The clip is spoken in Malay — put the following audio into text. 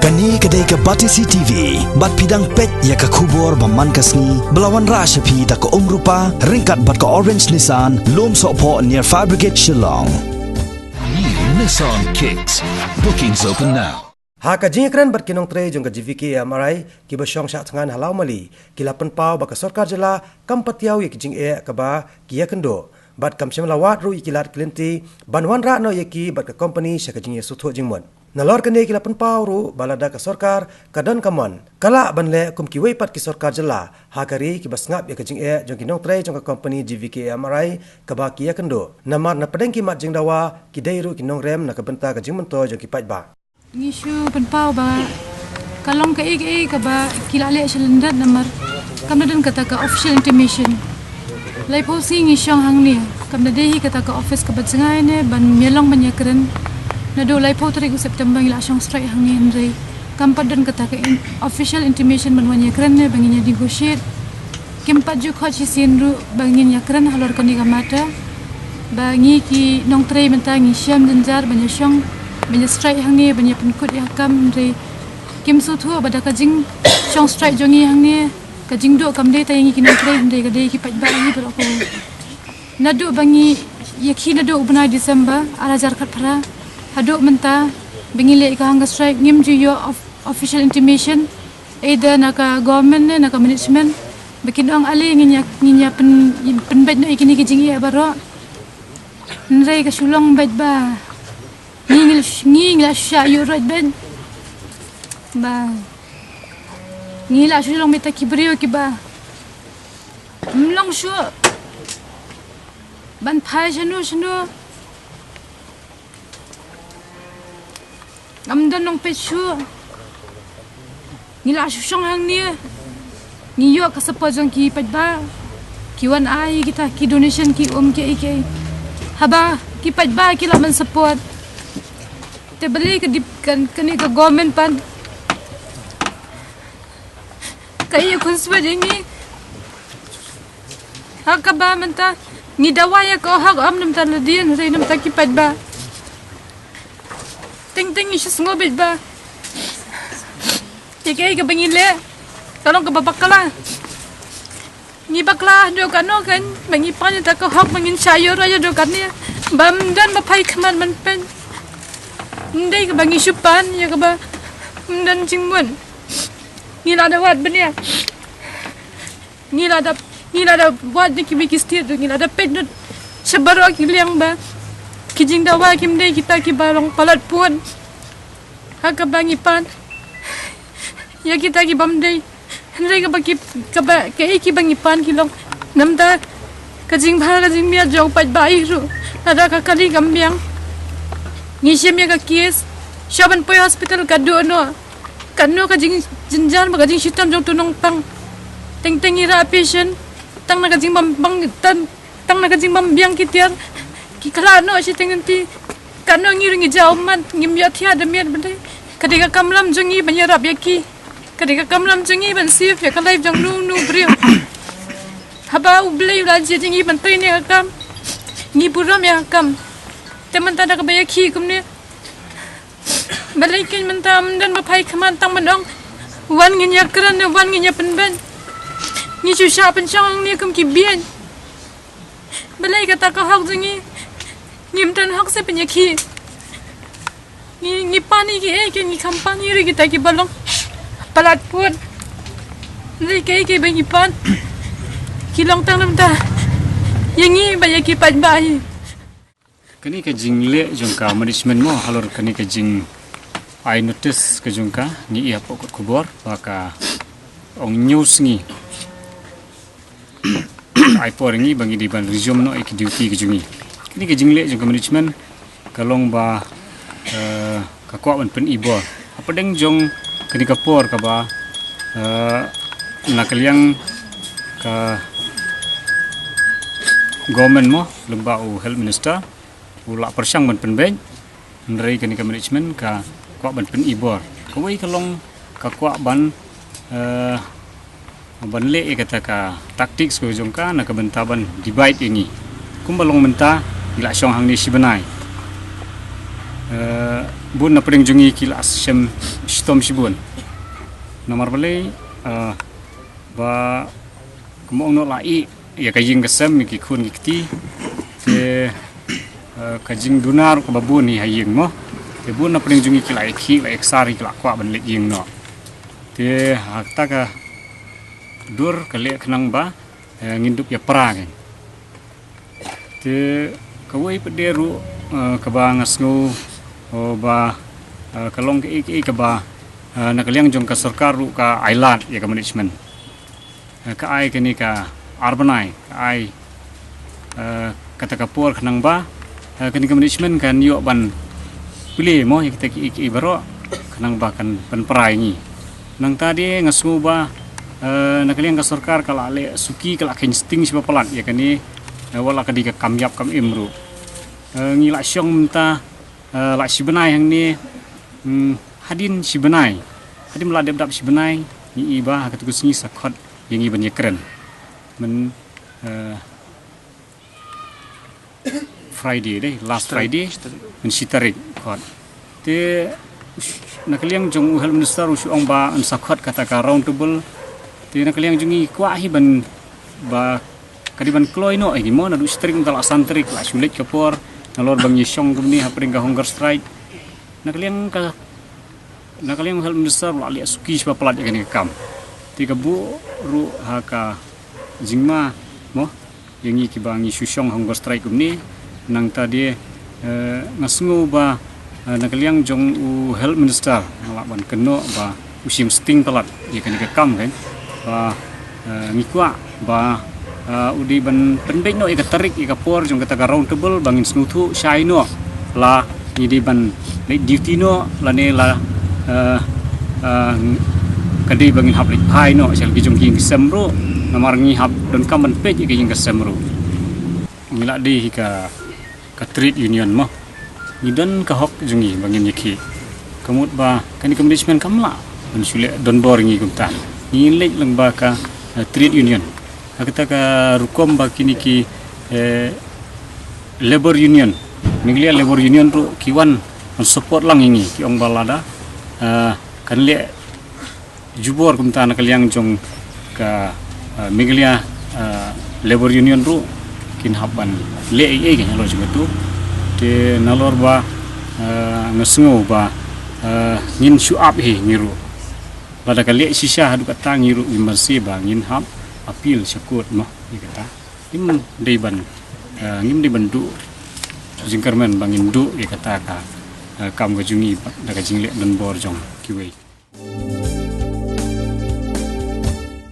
Kani kedai ke Batisi TV, bat pidang pet ya ke kubur baman kasni, belawan rasyapi tak ke rupa, ringkat bat ke Orange Nissan, lom sokpo near Fire Brigade Shillong. New Nissan Kicks. Bookings open now. Haka jingkran bat kinong tre jong ka GVK MRI ki basyong sha tngan halau mali ki lapan pau ba ka sarkar jela kam patiau ye ki jing ka ba ki ya kendo bat kam shem lawat ru ikilat klinti banwan ra no ye ki bat ka company sha ka jing ye sutho jingmon nalor kene ki lapan pau ru balada ka sarkar kadan kamon kala banle kum ki wei pat ki sarkar jela hakari ki basngap ye ka jing jong kinong tre jong ka company GVK MRI ka ba ki ya kendo namar na pedeng ki mat jing dawa ki dei ru kinong rem na ka benta ka jing monto jong ki pat ba Ngishu penpau ba kalong ka ka ba kilale silendat namar kamdadan kata ka official intimation lai posi ngishong hangni kamdadehi kata ka office ka batsengai ne ban melong banyakren nado lai po 3 September ila shong strike hangni andre kampadan kata ka official intimation ban banyakren ne banginya negotiate kimpat ju khochi sinru bangin yakren halor kani kamata bangi ki nong trei mentangi syam jenjar banyashong banyak strike hangni banyak penkut yang kam dari kim su thu bada kajing shong strike jongi hangni kajing do kam dei tayangi kini krai dari kadai ki pat ba ni beroko nadu bangi yakhi nadu ubna Desember ala jar khat phara hadu menta bangi le ka hanga strike ngim ju yo official intimation either naka government ne naka management bikin ang ali nginya pen bet no ikini kajing ya baro nrai ka sulong bet ba ngingla sya yurat ben ba ngila shulong meta kibrio kiba mlong shu ban phai janu amdan nong pe shu ngila shong hang ni ngiyo ka sapa jong ki pat ba kiwan ai kita ki donation ki ke haba ki pat ba ki laman support te beli ke kan kini ke government pan kaya kunswa jengi hak ba menta ni dawaya ko hak am nam tan ladian re nam takipat ba ting isu ngobit ba tikai ke bangile kalong ke babakala ni bakla do kano kan bangi pan ta ko hak bangin sayur aja do kan ni bam dan bapai keman man pen ndai ka bangi supan ya ka ba dan jingmun ngila da wat benia ngila da wat ni kimi kistir tu ngila da pet no sebaro ki liang ba kijing da wa kim dei kita ki balong palat pun ha ka bangi pan ya kita ki bam dei ndai ka ba ki bangi pan ki long namda kajing bha kajing mia jong pat bai ru ada ka kali gambiang ngisem ya ka kies shaban poi hospital ka do no kanno ka jing jinjan ba jing sitam jong tunong pang teng ira patient tang na ka jing bang tang na ka jing bam biang kitiar ki kala no si teng ti kanno ngiringi jaw man ngim ya thia da miat bendai kadika kamlam jongi banyarap ya ki kadika kamlam jongi ban sif ya ka live jong nu brio haba ublei la jingi ban tei ne kam ni buram ya kam teman tak ada kebaya ki kumne balikin mentam dan bapai keman tang menong wan nginya keran wan nginya penben ni susah pencang ni kum ki bian balai kata ka hak jengi ngim tan hak se penyaki ni pani ki ni kampanye ri kita ki balong palat pun ni ke bangi pan kilong tang namta yangi bayaki pat bai kini ke jingle jungka management mo halor kini ke jing I notice ke jungka ni ia pokok kubur baka ong news ni I por ni bangi di ban resume no ik duty ke jungi kini ke jingle jungka management kalong ba ka kwa ban pen ibo apa deng jong kini ka por ka ba nakaliang ka government mo lembau health minister ulak persang ban penben ndrei kani ka management ka kwa ban pen ibor kawai kalong ka kwa ban banle kata ka taktik ko jongka na ka bentaban divide ini kumbalong menta ila syong hang ni sibanai bun na pring jungi kila sem stom sibun nomor balai ba kemong no lai ya kajing kesem ki kun ki te kajing dunar ko babun ni hayeng mo te bun na pring jungi ki lai ki lai eksari ki la kwa ban le yeng no te hakta ka dur kale khnang ba ngindup ya pra ke te kawai pederu ka ba ngasngu o ba kalong ke ka ba nakaliang jong ka sarkar ru ka island ya ka management ka ai ke ni ka urbanai ka ai kata kapur khnang ba ka ni ka management kan yo ban pilih mo kita ki baro khnang ba kan pen prai ni nang tadi ngasngu ba nakaliang ka sarkar kala le suki kala ken sting siba pelat ya kan ni wala ka di ka kamyap kam imru ngila syong minta la sibenai yang ni hadin sibenai hadin meladep dap sibenai ni iba ka tugus ni sakot yang iban keren men Friday deh last Friday men sitarik kot te nakaliang jong uhal minister usyong ba an sakot kata ka round table te nakaliang jongi kwa hiban ba kadiban kloy no ai mo na du string tala santrik la sulit kapor nalor bang yisong kumni hapring ka hunger strike nakaliang hal minister la ali suki spa pelat kan kam tiga bu ru haka jingma mo yangi kibangi susong hunger strike kumni nang tadi ngasngu ba nakaliang jong u health minister ngalaban keno ba usim sting pelat ya kan kam kan ba ngikwa ba udi ban pendek no ika tarik ika por jong kata round table bangin snutu shai no la idi ban late duty no la ne la kadi bangin hap lik pai no sel ki jong king semro namar ngi hap don kaman pe ki jing semro ngila di ka trade union mo ngidan ka hok jungi bangin yiki kamut ba kani management kamla ban sule don bor ngi kumtan ngilek lang ba ka trade union kita ka rukom ba kini ki labor union minglia labor union ru kiwan support lang ini ki ong balada kan le jubor kumta na kaliang jong ka minglia labor union ru kin haban le ai ke halo jumatu te nalor ba ngasngo ba ngin shu up he ngiru pada kali sisa hadu kata ngiru immersi ba ngin hab apil syakut mah dikata im deiban ngim dibandu jingkarman bangin du dikata ka kam gajungi daga jingle dan bor jong kiwei